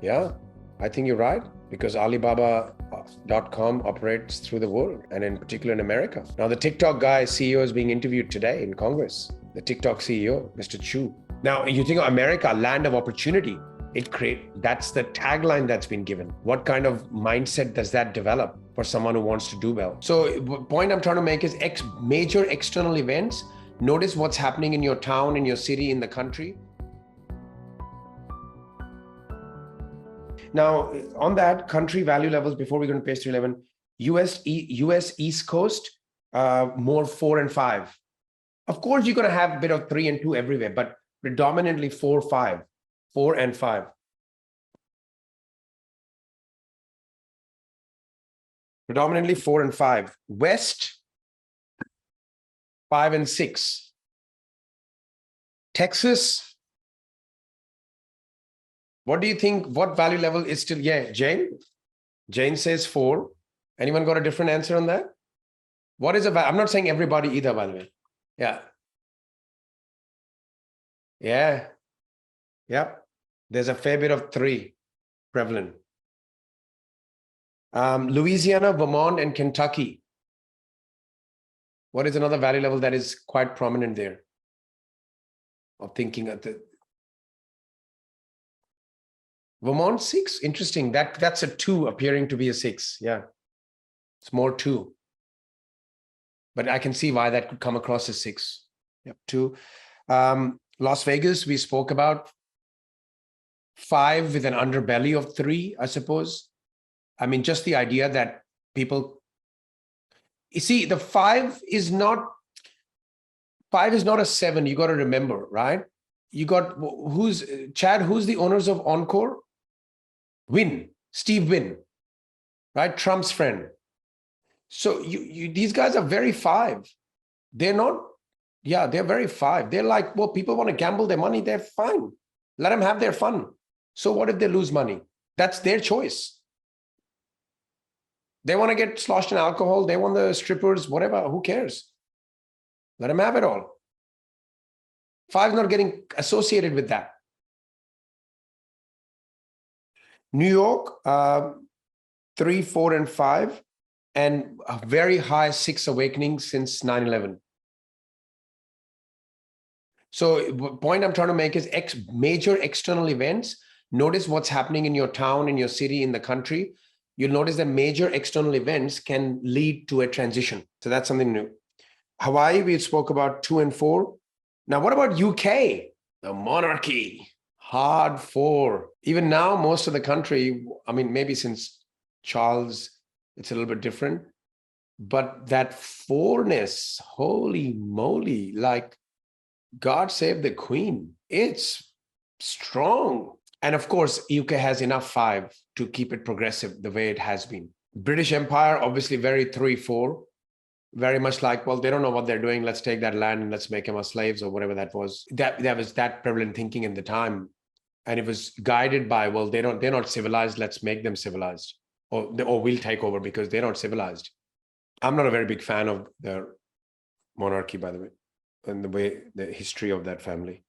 Yeah, I think you're right, because Alibaba.com operates through the world, and in particular in America. Now, the TikTok guy CEO is being interviewed today in Congress. The TikTok CEO, Mr. Chu. Now, you think of America, land of opportunity. That's the tagline that's been given. What kind of mindset does that develop for someone who wants to do well? So the point I'm trying to make is major external events. Notice what's happening in your town, in your city, in the country. Now, on that, country value levels, before we go to page 311, US East Coast, more 4 and 5. Of course, you're going to have a bit of 3 and 2 everywhere, but predominantly 4, 5, 4 and 5. Predominantly 4 and 5. West, 5 and 6. Texas, what do you think? What value level is still? Yeah, Jane? Jane says 4. Anyone got a different answer on that? What is a value? I'm not saying everybody either, by the way. Yeah. Yeah. Yep. There's a fair bit of 3 prevalent. Louisiana, Vermont, and Kentucky. What is another value level that is quite prominent there? Of thinking at the Vermont 6. Interesting. That's a 2 appearing to be a 6. Yeah. It's more 2. But I can see why that could come across as 6. Yep, 2. Las Vegas, we spoke about 5 with an underbelly of 3, I suppose. I mean, just the idea that people, you see, the 5 is not a 7. You got to remember, right? You got, who's the owners of Encore? Steve Wynn, right? Trump's friend. So these guys are very 5. They're not, yeah, they're very 5. They're like, well, people want to gamble their money. They're fine. Let them have their fun. So what if they lose money? That's their choice. They want to get sloshed in alcohol. They want the strippers, whatever. Who cares? Let them have it all. 5 is not getting associated with that. New York, 3, 4, and 5, and a very high 6 awakening since 9/11. So the point I'm trying to make is major external events. Notice what's happening in your town, in your city, in the country. You'll notice that major external events can lead to a transition. So that's something new. Hawaii, we spoke about 2 and 4. Now, what about UK? The monarchy, hard 4. Even now, most of the country, I mean, maybe since Charles, it's a little bit different. But that 4-ness, holy moly, like God save the Queen. It's strong. And of course, UK has enough 5 to keep it progressive the way it has been. British Empire, obviously very 3, 4. Very much like, well, they don't know what they're doing. Let's take that land and let's make them our slaves, or whatever that was. That was that prevalent thinking in the time. And it was guided by, well, they're not civilized. Let's make them civilized, or we'll take over because they're not civilized. I'm not a very big fan of the monarchy, by the way, and the history of that family.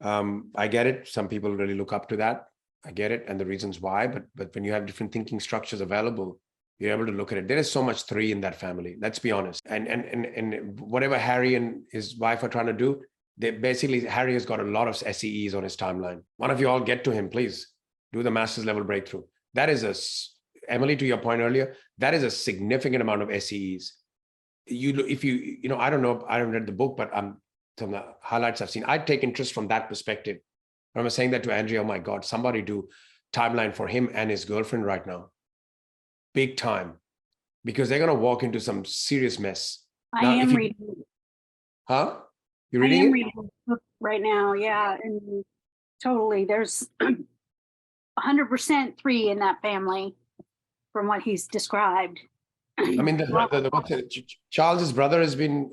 I get it. Some people really look up to that. I get it, and the reasons why. But when you have different thinking structures available, you're able to look at it. There is so much 3 in that family. Let's be honest. And whatever Harry and his wife are trying to do, Harry has got a lot of SEEs on his timeline. One of you all get to him, please. Do the master's level breakthrough. That is Emily, to your point earlier, that is a significant amount of SEEs. I don't know, I haven't read the book, but some of the highlights I've seen, I take interest from that perspective. I remember saying that to Andrea, oh my God, somebody do timeline for him and his girlfriend right now. Big time, because they're going to walk into some serious mess. I am reading it. Huh? You're reading it? I am reading the book right now, yeah, and totally. There's 100% 3 in that family from what he's described. I mean, Charles's brother has been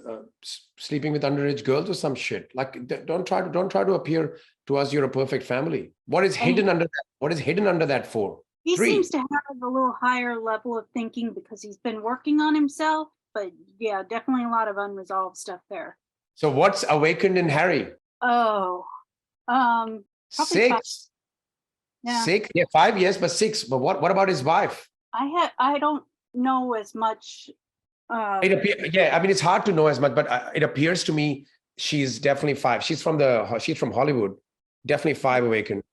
sleeping with underage girls or some shit. Like, don't try to appear to us you're a perfect family. What is hidden under that? What is hidden under that 4? He seems to have a little higher level of thinking because he's been working on himself, but yeah, definitely a lot of unresolved stuff there. So what's awakened in Harry? Oh, 6. Yeah. 6? Yeah, 5 years, but 6. But what about his wife? I don't know as much. Yeah, I mean, it's hard to know as much, but it appears to me she's definitely 5. She's from Hollywood, definitely 5 awakened.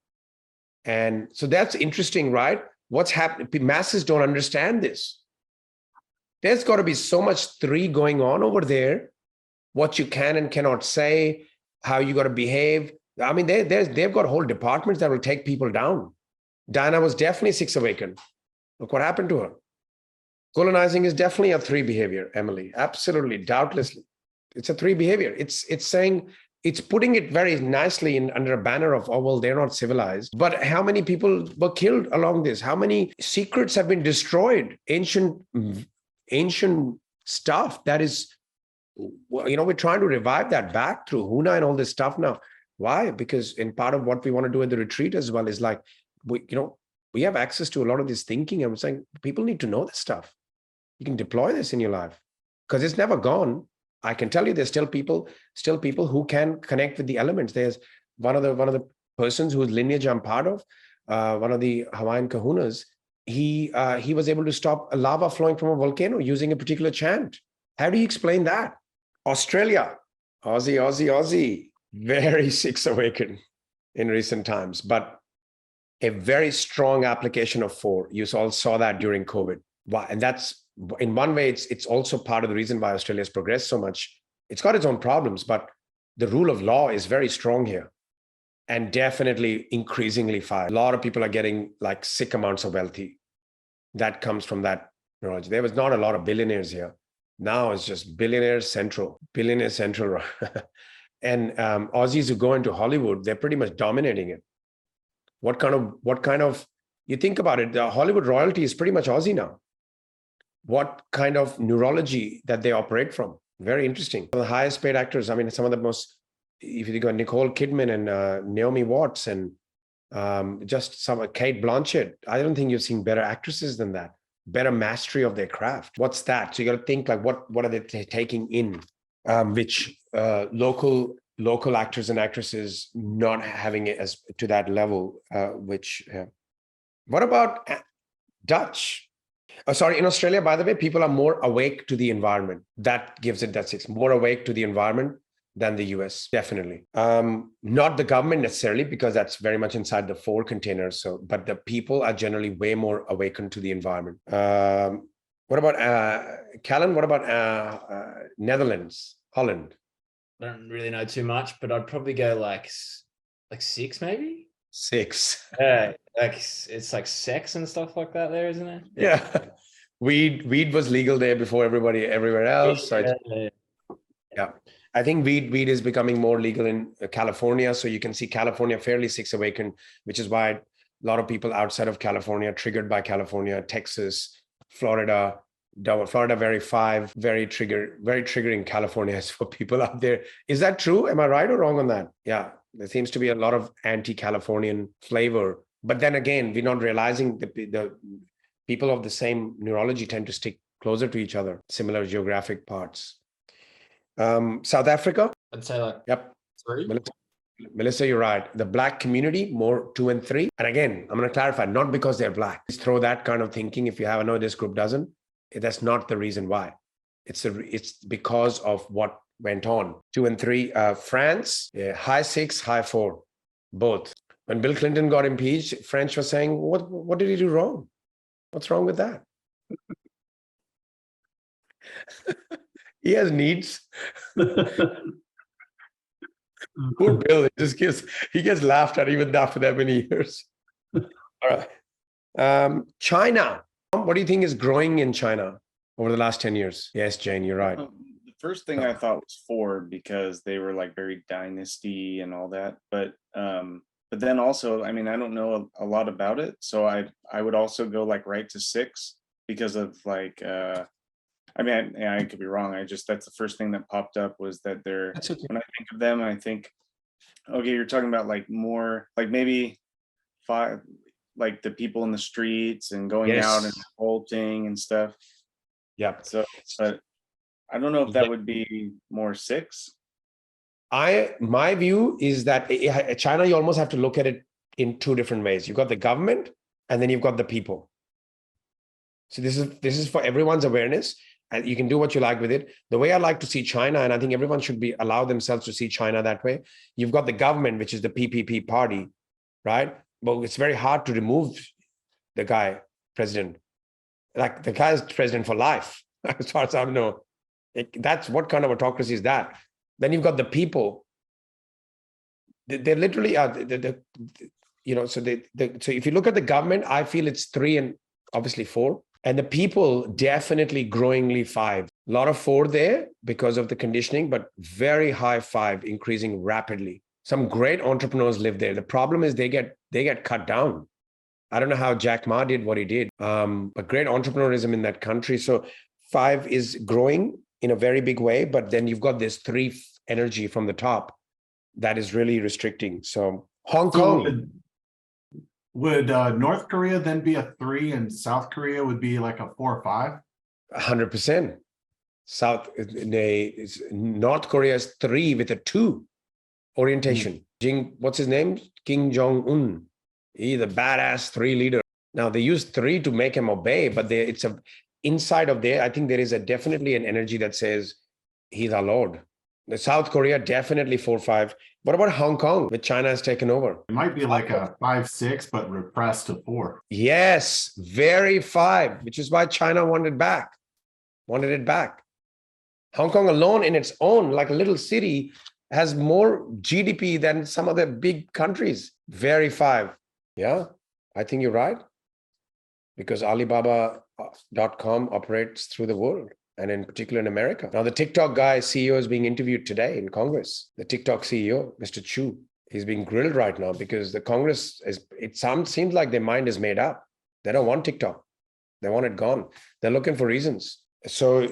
And so that's interesting, right? What's happening? Masses don't understand this. There's got to be so much 3 going on over there. What you can and cannot say, how you got to behave. I mean, they've got whole departments that will take people down. Diana was definitely 6 awakened. Look what happened to her. Colonizing is definitely a 3 behavior, Emily. Absolutely, doubtlessly. It's a 3 behavior. It's saying, it's putting it very nicely under a banner of, oh, well, they're not civilized. But how many people were killed along this? How many secrets have been destroyed? Ancient stuff that is, we're trying to revive that back through Huna and all this stuff now. Why? Because in part of what we want to do at the retreat as well is like, we have access to a lot of this thinking. I'm saying people need to know this stuff. You can deploy this in your life because it's never gone. I can tell you there's still people who can connect with the elements. There's one of the persons whose lineage I'm part of, one of the Hawaiian kahunas. He was able to stop a lava flowing from a volcano using a particular chant. How do you explain that? Australia, Aussie, very 6 awakened in recent times, but a very strong application of 4. You all saw that during COVID. And that's, in one way, it's also part of the reason why Australia has progressed so much. It's got its own problems, but the rule of law is very strong here and definitely increasingly 5. A lot of people are getting like sick amounts of wealthy. That comes from that knowledge. There was not a lot of billionaires here. Now it's just billionaire central. And Aussies who go into Hollywood, they're pretty much dominating it. What kind of, you think about it, the Hollywood royalty is pretty much Aussie now. What kind of neurology that they operate from? Very interesting. The highest paid actors, I mean, some of the most, if you think of Nicole Kidman and Naomi Watts and just some Kate Blanchett, I don't think you've seen better actresses than that. Better mastery of their craft. What's that? So you got to think like, what are they taking in? Which local actors and actresses not having it as to that level. What about Dutch? In Australia, by the way, people are more awake to the environment. That gives it that 6. More awake to the environment than the US, definitely. Not the government necessarily, because that's very much inside the 4 containers. But the people are generally way more awakened to the environment. What about Callan? What about Netherlands, Holland? I don't really know too much, but I'd probably go like 6, maybe. 6. Yeah, like it's like sex and stuff like that there, isn't it? Yeah. Weed was legal there before everywhere else. So yeah. I think weed is becoming more legal in California. So you can see California fairly 6 awakened, which is why a lot of people outside of California, triggered by California, Texas, Florida, very 5, very triggering California is for people out there. Is that true? Am I right or wrong on that? Yeah, there seems to be a lot of anti-Californian flavor. But then again, we're not realizing the people of the same neurology tend to stick closer to each other, similar geographic parts. South Africa? I'd say like, yep. 3. Melissa, you're right. The Black community, more 2 and 3. And again, I'm going to clarify, not because they're Black. Just throw that kind of thinking. If you have, I know this group doesn't. That's not the reason why. It's because of what went on. 2 and 3. France, high 6, high 4, both. When Bill Clinton got impeached, French was saying, what did he do wrong? What's wrong with that? He has needs. Poor Bill, he gets laughed at even after that many years. All right. China. What do you think is growing in China over the last 10 years? Yes, Jane, you're right. The first thing I thought was 4 because they were like very dynasty and all that. But then also, I mean, I don't know a lot about it. So I would also go like right to 6 because of like, I mean, I could be wrong. That's the first thing that popped up was that they're, okay. When I think of them, I think, okay, you're talking about like more, like maybe 5, like the people in the streets and going out and revolting and stuff. Yeah. So, but I don't know if that would be more 6. My view is that China, you almost have to look at it in two different ways. You've got the government and then you've got the people. So this is for everyone's awareness, and you can do what you like with it. The way I like to see China, and I think everyone should be allow themselves to see China that way. You've got the government, which is the PPP party, right? But it's very hard to remove the guy president. Like the guy is president for life, as far as I know. That's what kind of autocracy is that? Then you've got the people. They literally are, so so if you look at the government, I feel it's 3 and obviously 4. And the people definitely growingly 5. A lot of 4 there because of the conditioning, but very high 5, increasing rapidly. Some great entrepreneurs live there. The problem is they get cut down. I don't know how Jack Ma did what he did, but great entrepreneurism in that country. So 5 is growing in a very big way, but then you've got this 3 energy from the top that is really restricting. So Hong Kong. Would North Korea then be a 3 and South Korea would be like a 4 or 5? 100%. North Korea is 3 with a 2 orientation. What's his name? Kim Jong-un. He's a badass 3 leader. Now they use 3 to make him obey, but it's a inside of there. I think there is definitely an energy that says he's our Lord. The South Korea definitely 4, 5. What about Hong Kong, which China has taken over? It might be like a 5, 6, but repressed to 4. Yes, very 5, which is why China wanted it back. Hong Kong alone in its own, like a little city, has more GDP than some other big countries. Very 5. Yeah, I think you're right. Because Alibaba.com operates through the world, and in particular in America. Now, the TikTok guy CEO is being interviewed today in Congress. The TikTok CEO, Mr. Chu, he's being grilled right now because the Congress seems like their mind is made up. They don't want TikTok. They want it gone. They're looking for reasons. So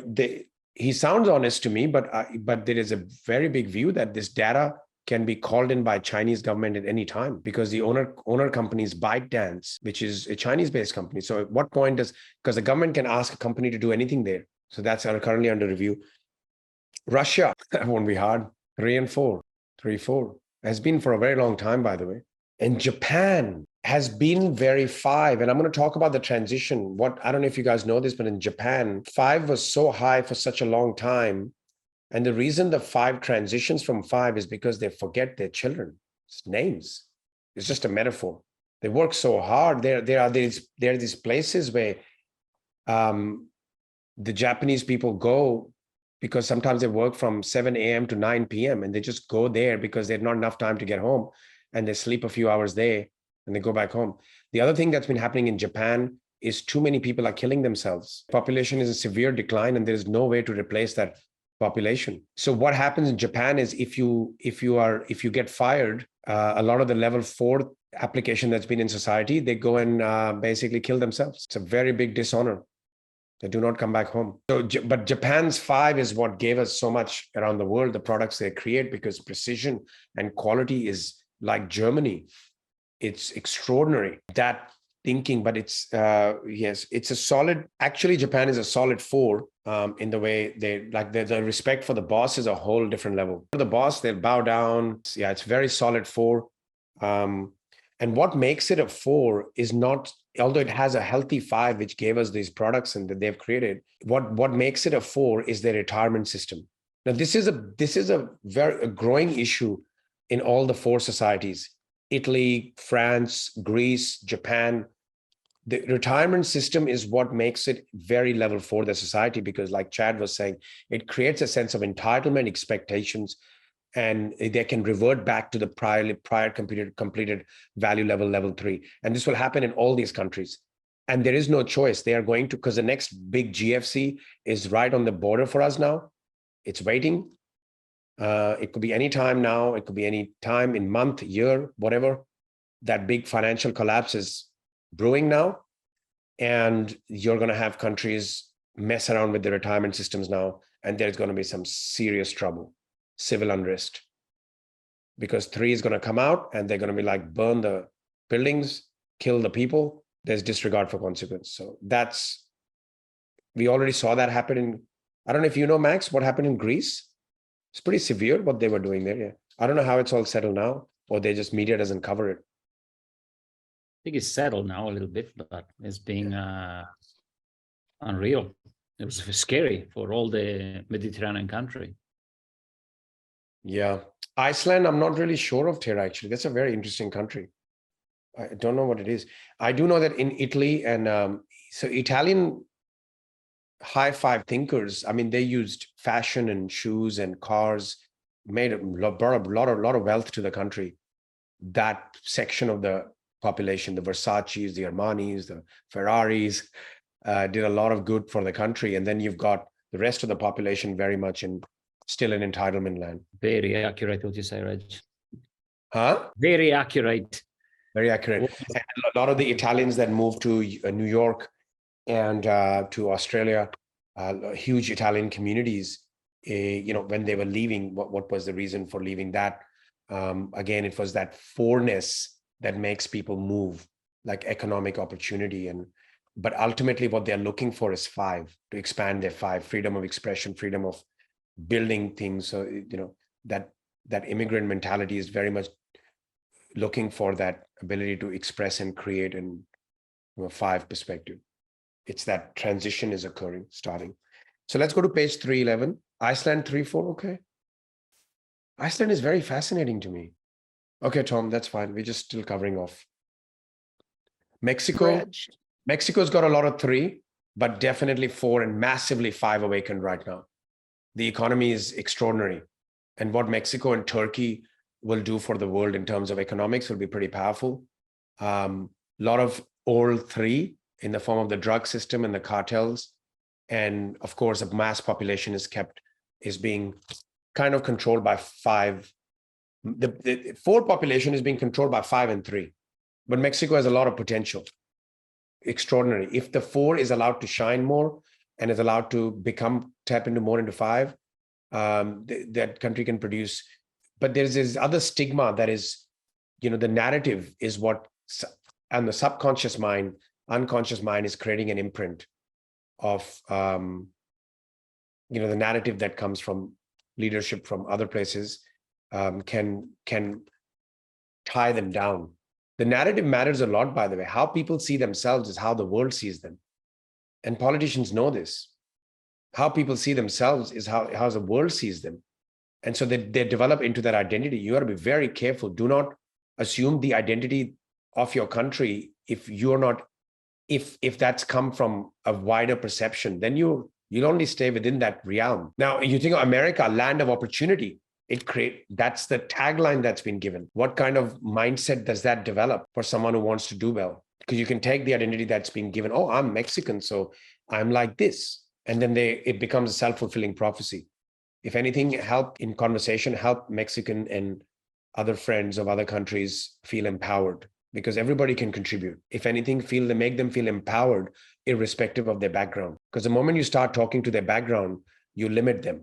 he sounds honest to me, but there is a very big view that this data can be called in by Chinese government at any time because the owner company is ByteDance, which is a Chinese-based company. So at what point because the government can ask a company to do anything there. So that's currently under review. Russia, that won't be hard. 3 and 4, 3, 4 has been for a very long time, by the way. And Japan has been very 5. And I'm going to talk about the transition. I don't know if you guys know this, but in Japan, 5 was so high for such a long time. And the reason the 5 transitions from 5 is because they forget their children's names. It's just a metaphor. They work so hard. There are these places where the Japanese people go because sometimes they work from 7 a.m. to 9 p.m. and they just go there because they have not enough time to get home, and they sleep a few hours there and they go back home. The other thing that's been happening in Japan is too many people are killing themselves. Population is in severe decline and there is no way to replace that population. So what happens in Japan is if you get fired, a lot of the level 4 application that's been in society, they go and basically kill themselves. It's a very big dishonor. They do not come back home. But Japan's 5 is what gave us so much around the world, the products they create, because precision and quality is like Germany. It's extraordinary, that thinking, but it's, yes, it's a solid, actually Japan is a solid 4 in the way the respect for the boss is a whole different level. For the boss, they'll bow down. Yeah, it's very solid 4. And what makes it a 4 is not, although it has a healthy 5, which gave us these products and that they've created, what makes it a 4 is their retirement system. Now, this is a very growing issue in all the 4 societies: Italy, France, Greece, Japan. The retirement system is what makes it very level 4, the society, because like Chad was saying, it creates a sense of entitlement, expectations, and they can revert back to the prior completed value level 3. And this will happen in all these countries. And there is no choice. They are going to, because the next big GFC is right on the border for us now. It's waiting. It could be any time now. It could be any time in month, year, whatever. That big financial collapse is brewing now. And you're going to have countries mess around with their retirement systems now. And there's going to be some serious trouble. Civil unrest, because 3 is going to come out and they're going to be like, burn the buildings, kill the people. There's disregard for consequence. So we already saw that happen in, I don't know if you know, Max, what happened in Greece. It's pretty severe what they were doing there. Yeah. I don't know how it's all settled now, or they just media doesn't cover it. think it's settled now a little bit, but it's being unreal. It was scary for all the Mediterranean country. Yeah. Iceland, I'm not really sure of Terra, actually. That's a very interesting country. I don't know what it is. I do know that in Italy and so Italian high five thinkers, I mean, they used fashion and shoes and cars, made brought a lot of wealth to the country. That section of the population, the Versace's, the Armani's, the Ferraris, did a lot of good for the country. And then you've got the rest of the population very much still in entitlement land. Very accurate what you say, Reg. Huh? Very accurate. Very accurate. And a lot of the Italians that moved to New York and to Australia, huge Italian communities, when they were leaving, what was the reason for leaving that? Again, it was that fourness that makes people move, like economic opportunity. But ultimately what they're looking for is five, to expand their five: freedom of expression, freedom of building things. So, that immigrant mentality is very much looking for that ability to express and create in from a five perspective. It's that transition is occurring, starting. So let's go to page 311. Iceland 3.4, okay. Iceland is very fascinating to me. Okay, Tom, that's fine. We're just still covering off. Mexico. Mexico's got a lot of 3, but definitely 4 and massively 5 awakened right now. The economy is extraordinary. And what Mexico and Turkey will do for the world in terms of economics will be pretty powerful. A lot of old 3 in the form of the drug system and the cartels. And of course, a mass population is being kind of controlled by 5. The 4 population is being controlled by 5 and 3. But Mexico has a lot of potential. Extraordinary. If the 4 is allowed to shine more and is allowed to tap into more into 5, that country can produce. But there's this other stigma that is, the narrative is what, and the subconscious mind, unconscious mind is creating an imprint of, the narrative that comes from leadership from other places, can tie them down. The narrative matters a lot, by the way. How people see themselves is how the world sees them. And politicians know this. How people see themselves is how the world sees them. And so they develop into that identity. You got to be very careful. Do not assume the identity of your country if you're not, if that's come from a wider perception, then you'll only stay within that realm. Now, you think of America, land of opportunity. That's the tagline that's been given. What kind of mindset does that develop for someone who wants to do well? Because you can take the identity that's been given. Oh, I'm Mexican, so I'm like this. And then it becomes a self-fulfilling prophecy. If anything, help Mexican and other friends of other countries feel empowered, because everybody can contribute. If anything, make them feel empowered, irrespective of their background. Because the moment you start talking to their background, you limit them.